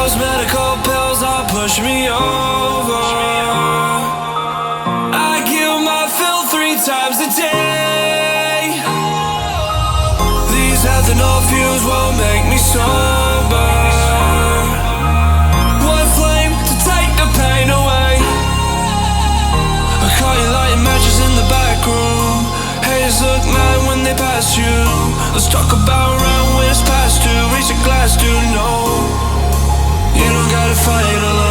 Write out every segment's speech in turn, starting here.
Those medical pills all push me over. I kill my fill 3 times a day. These ethanol fumes won't make me sober. One flame to take the pain away. I caught you lighting matches in the back room. Haters look mad when they pass you. Let's talk about around when it's past due. Reach a glass, do no. You don't gotta fight alone.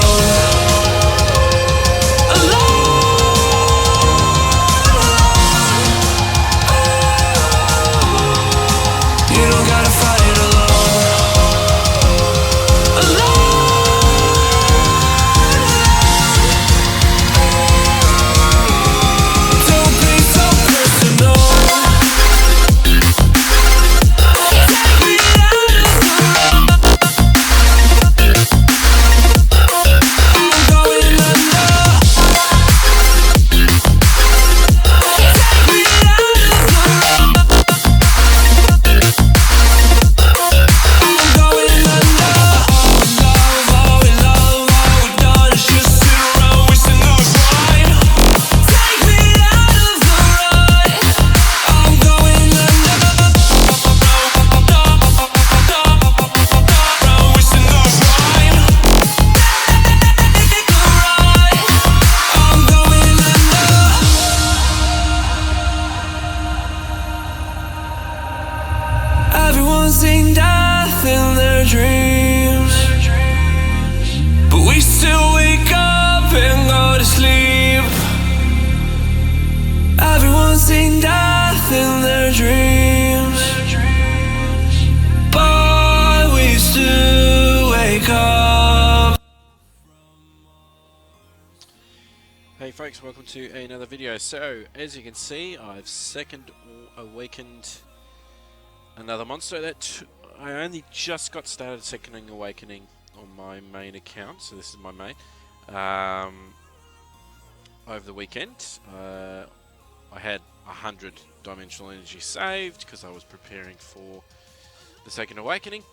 Seen death in their dreams, but we still wake up and go to sleep. Everyone's seen death in their dreams, but we still wake up. Hey folks, welcome to another video. So, as you can see, I've second awakened another monster. That I only just got started seconding awakening on my main account, so this is my main. Over the weekend, I had 100 dimensional energy saved because I was preparing for the second awakening,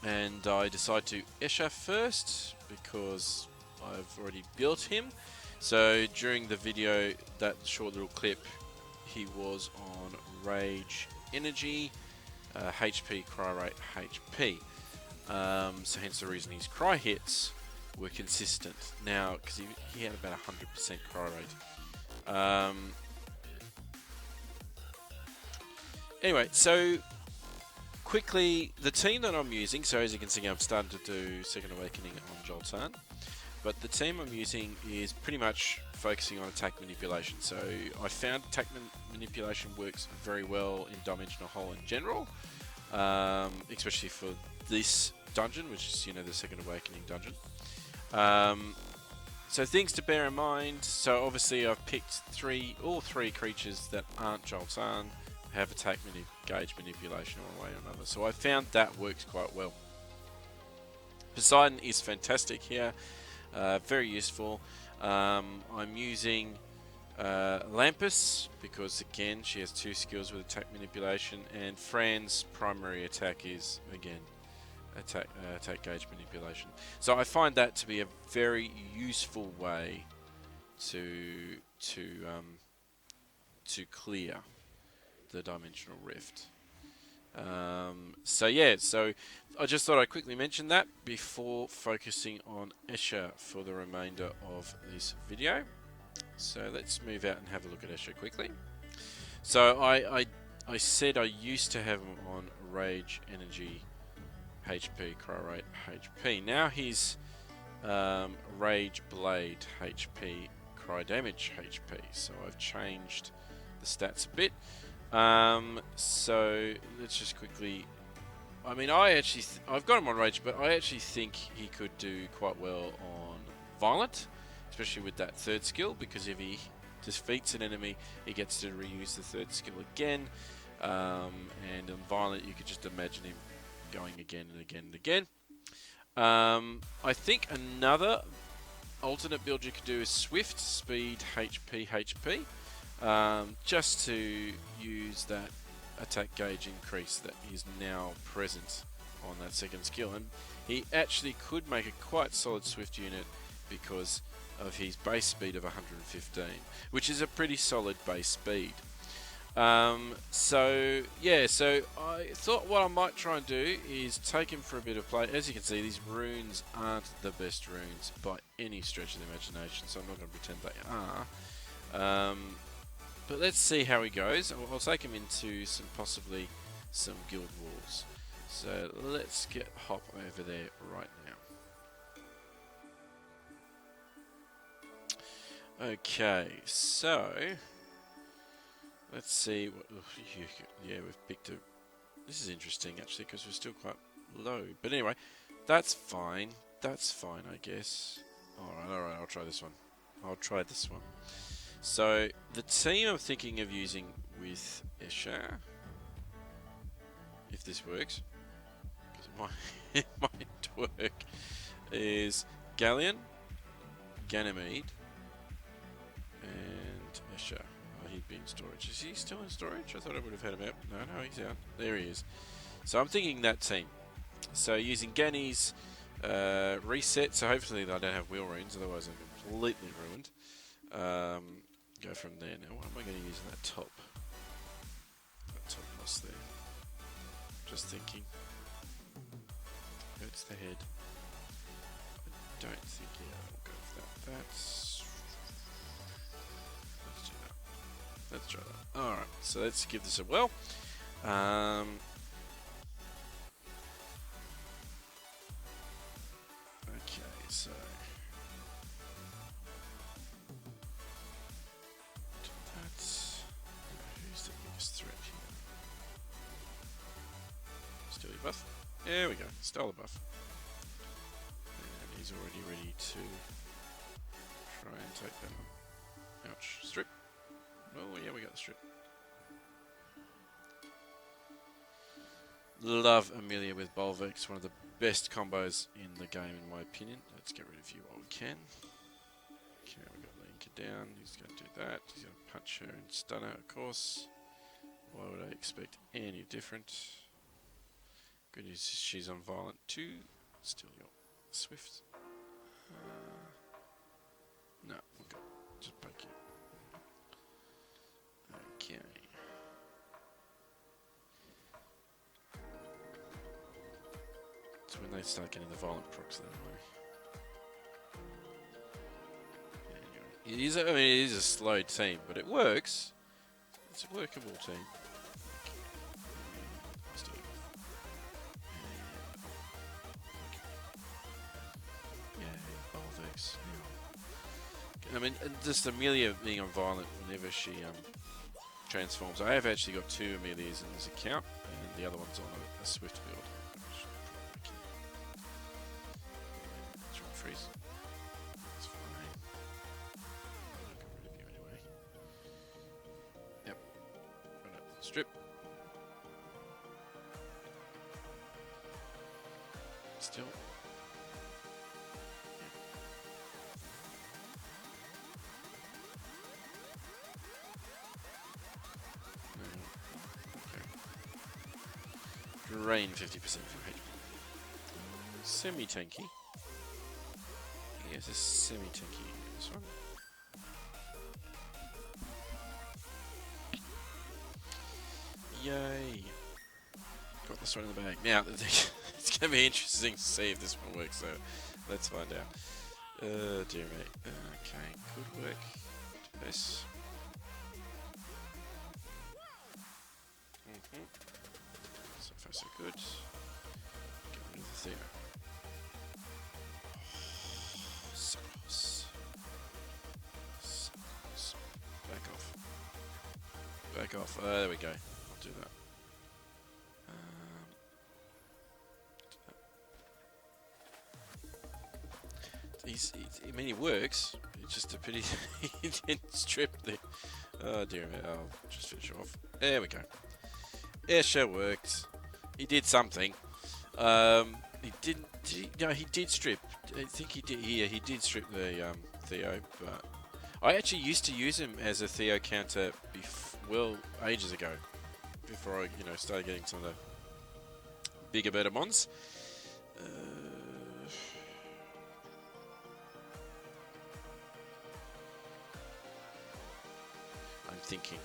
and I decided to Eshir first because I've already built him. So during the video, that short little clip, he was on rage energy, HP, cry rate, HP. So hence the reason his cry hits were consistent. Now, because he had about 100% cry rate. Anyway, so quickly, the team that I'm using, so as you can see, I'm starting to do Second Awakening on Joltan. But the team I'm using is pretty much focusing on attack manipulation. So I found attack manipulation works very well in Dimensional Hole in general, especially for this dungeon, which is, you know, the Second Awakening dungeon. So things to bear in mind. So obviously I've picked all three creatures that aren't Joltan have attack gauge manipulation one way or another. So I found that works quite well. Poseidon is fantastic here. Very useful. I'm using Lampus because, again, she has 2 skills with attack manipulation, and Fran's primary attack is, again, attack gauge manipulation. So I find that to be a very useful way to clear the Dimensional Rift. So yeah, so I just thought I'd quickly mention that before focusing on Eshir for the remainder of this video. So let's move out and have a look at Eshir quickly. So I said I used to have him on Rage, Energy, HP, Cry Rate, HP. Now he's Rage, Blade, HP, Cry Damage, HP. So I've changed the stats a bit. So let's just quickly. I mean, I've got him on Rage, but I actually think he could do quite well on Violent, especially with that 3rd skill, because if he defeats an enemy, he gets to reuse the 3rd skill again. And on Violent, you could just imagine him going again and again and again. I think another alternate build you could do is Swift, Speed, HP, HP. Just to use that attack gauge increase that is now present on that second skill, and he actually could make a quite solid Swift unit because of his base speed of 115, which is a pretty solid base speed. So I thought what I might try and do is take him for a bit of play. As you can see, these runes aren't the best runes by any stretch of the imagination, so I'm not going to pretend they are. But let's see how he goes. I'll take him into possibly some guild wars. So let's get hop over there right now. Okay, so let's see. Yeah, we've picked a. This is interesting actually because we're still quite low. But anyway, that's fine. That's fine, I guess. All right. I'll try this one. So the team I'm thinking of using with Eshir, if this works, because it might work, is Galleon, Ganymede, and Eshir. Oh, he'd be in storage. Is he still in storage? I thought I would have had him out. No, he's out. There he is. So I'm thinking that team. So using Ganny's reset, so hopefully I don't have wheel runes, otherwise I'm completely ruined. Go from there. Now, what am I going to use in that top? That top boss there. Just thinking. Hurts the head. I don't think, yeah, I'll go with that. Let's do that. Let's try that. Alright, so let's give this a whirl. Okay, so that's who's the biggest threat here? Steal your buff. There we go. Stole the buff. And he's already ready to try and take that one. Ouch. Strip. Oh yeah, we got the strip. Love Amelia with Bolvex, one of the best combos in the game in my opinion. Let's get rid of you while we can. Okay, we got Linka down. He's going to do that. He's going to punch her and stun her, of course. Why would I expect any different? Good news is she's on violent too. Still your Swift. No, we'll go. Just poke you. Okay. So when they start getting the violent procs that way. It is a slow team, but it works. It's a workable team. I mean, just Amelia being on violent whenever she transforms. I have actually got 2 Amelias in this account, and the other one's on a Swift build. Try and freeze. That's fine. I'll get rid of you anyway. Yep. Right, strip. Still. Drain 50% of your HP. Semi-tanky. Yes, a semi-tanky. This one. Yay! Got this one in the bag. Now, it's going to be interesting to see if this one works, so let's find out. Dear me. Okay, could work. This. So far so good. Get rid of the Theo. Suckles. Back off. Back off. There we go. I'll do that. I mean, he works. It's just a pity he didn't strip the. Oh dear me. I'll just finish off. There we go. Eshir worked. He did something. He didn't. No, he did strip. I think he did. Yeah, he did strip the Theo. But I actually used to use him as a Theo counter. Well, ages ago, before I, started getting some of the bigger, better mons. I'm thinking,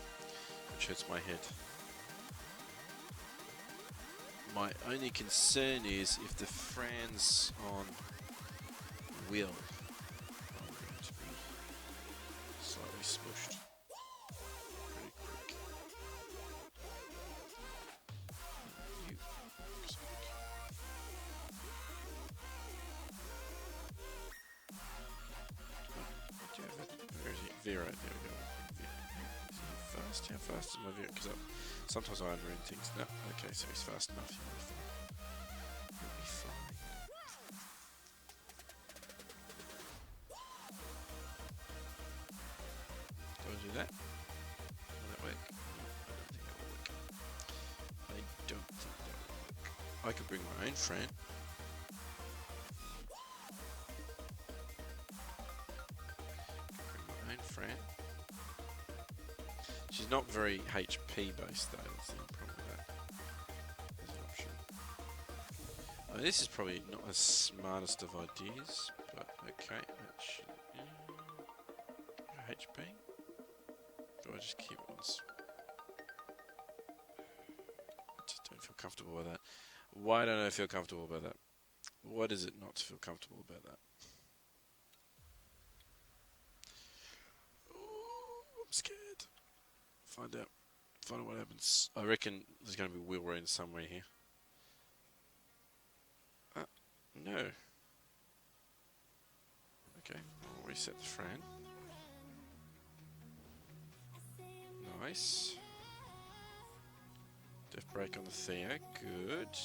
which hurts my head. My only concern is if the Fran's on wheel are going to be slightly smushed pretty quick. You do you have it? Where is he? Vero, there we go. Is he fast? How fast is my Vero? Because sometimes I underrun things. No, okay, so he's fast enough. He'll be fine. Do I do that? Will that work? I don't think that will work. I could bring my own Fran. She's not very HP based though, that's the problem with that. As an option. I mean, this is probably not the smartest of ideas, but okay. That should, HP? Do I just keep it on? I just don't feel comfortable with that. Why don't I feel comfortable about that? What is it not to feel comfortable about that? Ooh, I'm scared. Find out what happens. I reckon there's going to be wheel rain somewhere here. No. Okay, I'll reset the Fran. Nice. Def break on the Theo, good.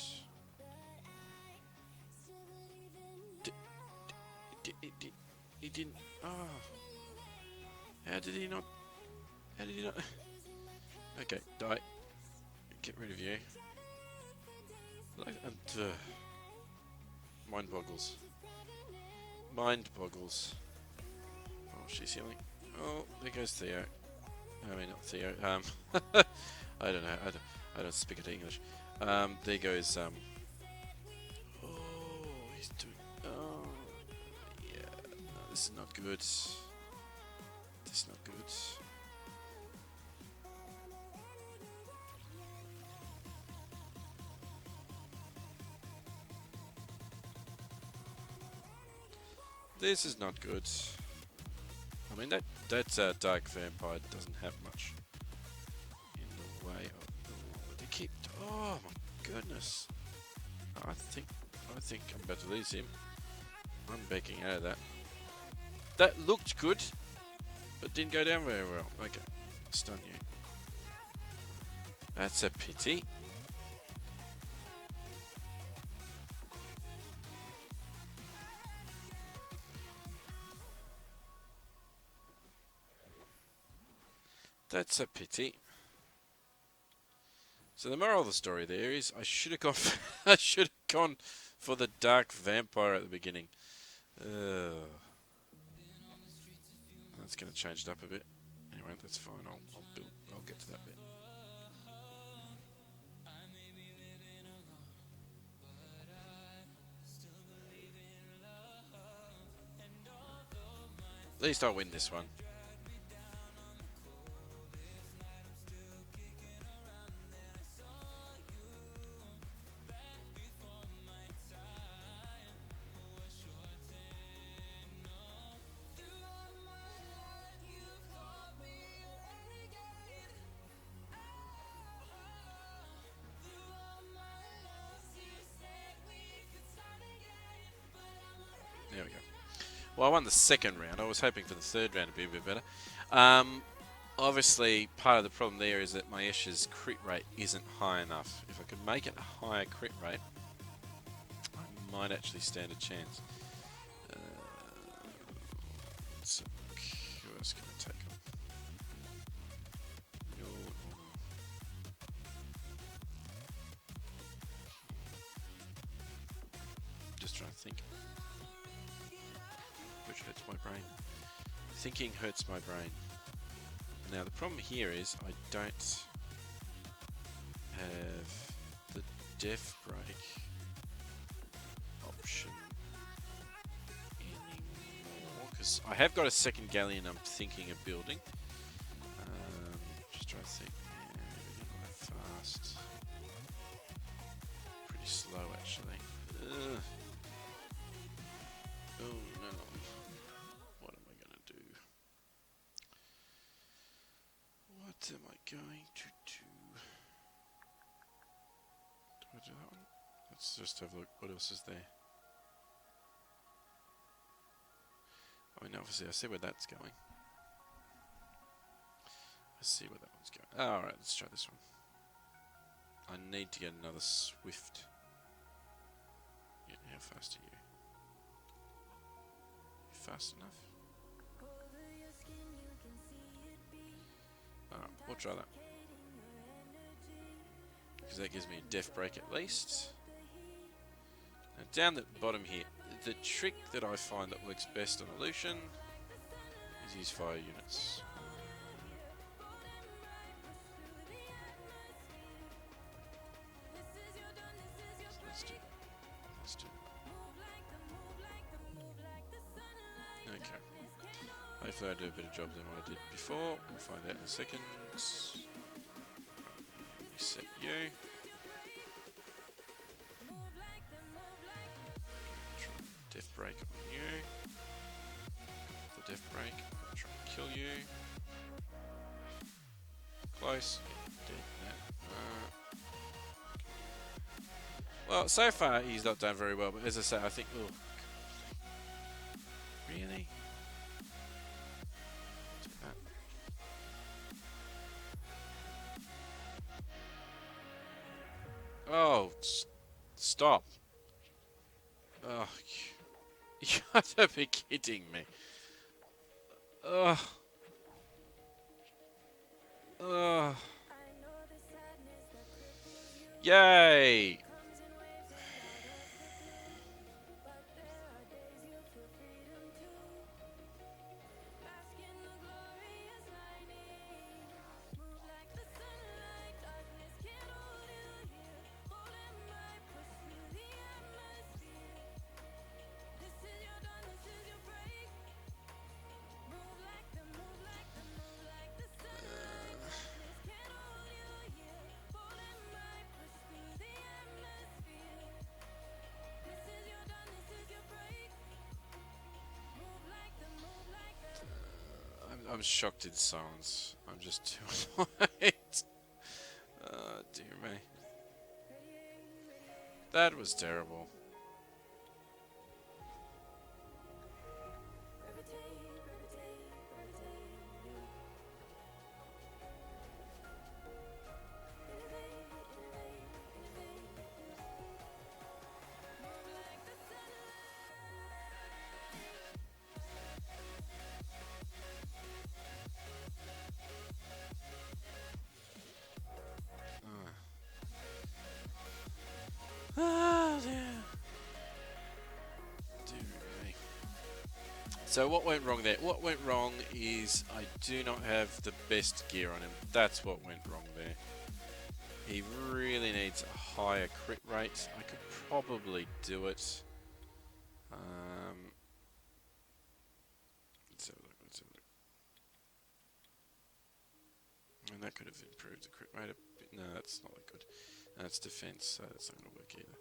He didn't. Oh. How did he not? Okay, die. Get rid of you. Mind boggles. Mind boggles. Oh, she's healing. Oh, there goes Theo. I mean, not Theo. I don't know. I don't speak it English. There goes. Oh, he's doing. Oh, yeah. No, this is not good. This is not good. This is not good. I mean, that dark vampire doesn't have much in the way of the keep. Oh my goodness! I think I'm about to lose him. I'm backing out of that. That looked good, but didn't go down very well. Okay, stun you. That's a pity. That's a pity. So the moral of the story there is I should have gone I should have gone for the dark vampire at the beginning. That's going to change it up a bit. Anyway, that's fine. I'll get to that bit. At least I'll win this one. There we go. Well, I won the second round. I was hoping for the third round to be a bit better. Obviously, part of the problem there is that my Eshir's crit rate isn't high enough. If I could make it a higher crit rate, I might actually stand a chance. So, who else can I take on? Just trying to think. Which hurts my brain. Thinking hurts my brain. Now the problem here is I don't have the def brake option anymore, because I have got a second galleon I'm thinking of building. Just trying to think. Yeah, maybe not that fast. Pretty slow actually. Ugh. Oh no. What am I gonna do? What am I going to do? Do I do that one? Let's just have a look. What else is there? I mean, obviously I see where that's going. I see where that one's going. Oh, alright, let's try this one. I need to get another Swift. Yeah, how fast are you? Fast enough? Alright, we'll try that. Because that gives me a def brake at least. Now down the bottom here, the trick that I find that works best on a Lucian is use fire units. So let's do that. Let's do that. Okay. Hopefully I do a better job than what I did before. We'll find out in a second. Reset you. Def brake on you. The def brake. I'll try and kill you. Close. Yeah, dead. No. Well, so far he's not done very well, but as I say, I think. Oh, really? Do that. Oh, stop. Oh, you gotta be kidding me. Ugh. Ugh. Yay! I'm shocked in silence. I'm just too annoyed. Dear me. That was terrible. So what went wrong there? What went wrong is I do not have the best gear on him. That's what went wrong there. He really needs a higher crit rate. I could probably do it. Let's have a look. Let's have a look. And that could have improved the crit rate a bit. No, that's not that good. That's defense, so that's not going to work either.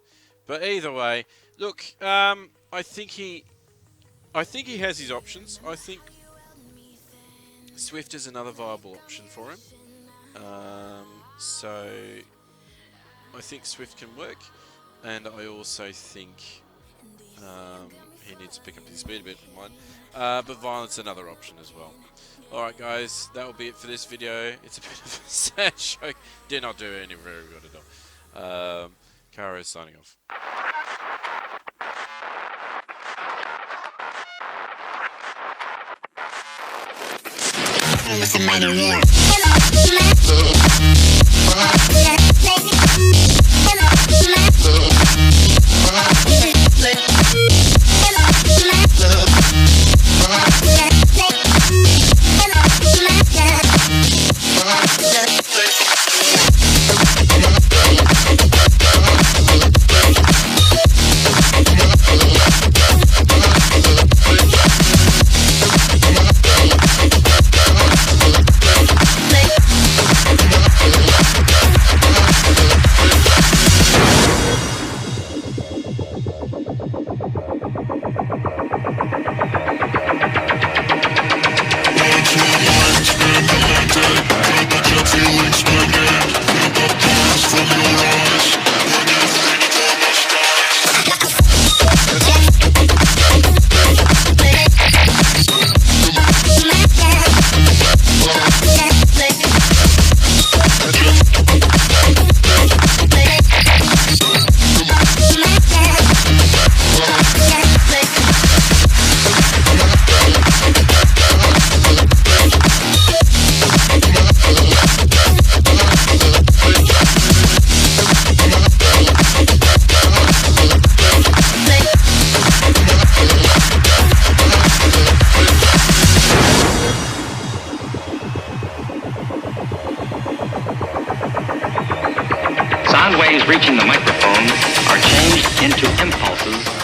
But either way, look, I think he has his options. I think Swift is another viable option for him. So I think Swift can work, and I also think he needs to pick up his speed a bit from one. But Violent's another option as well. Alright guys, that will be it for this video. It's a bit of a sad show. Did not do any very good at all. Karo signing off. waves reaching the microphone are changed into impulses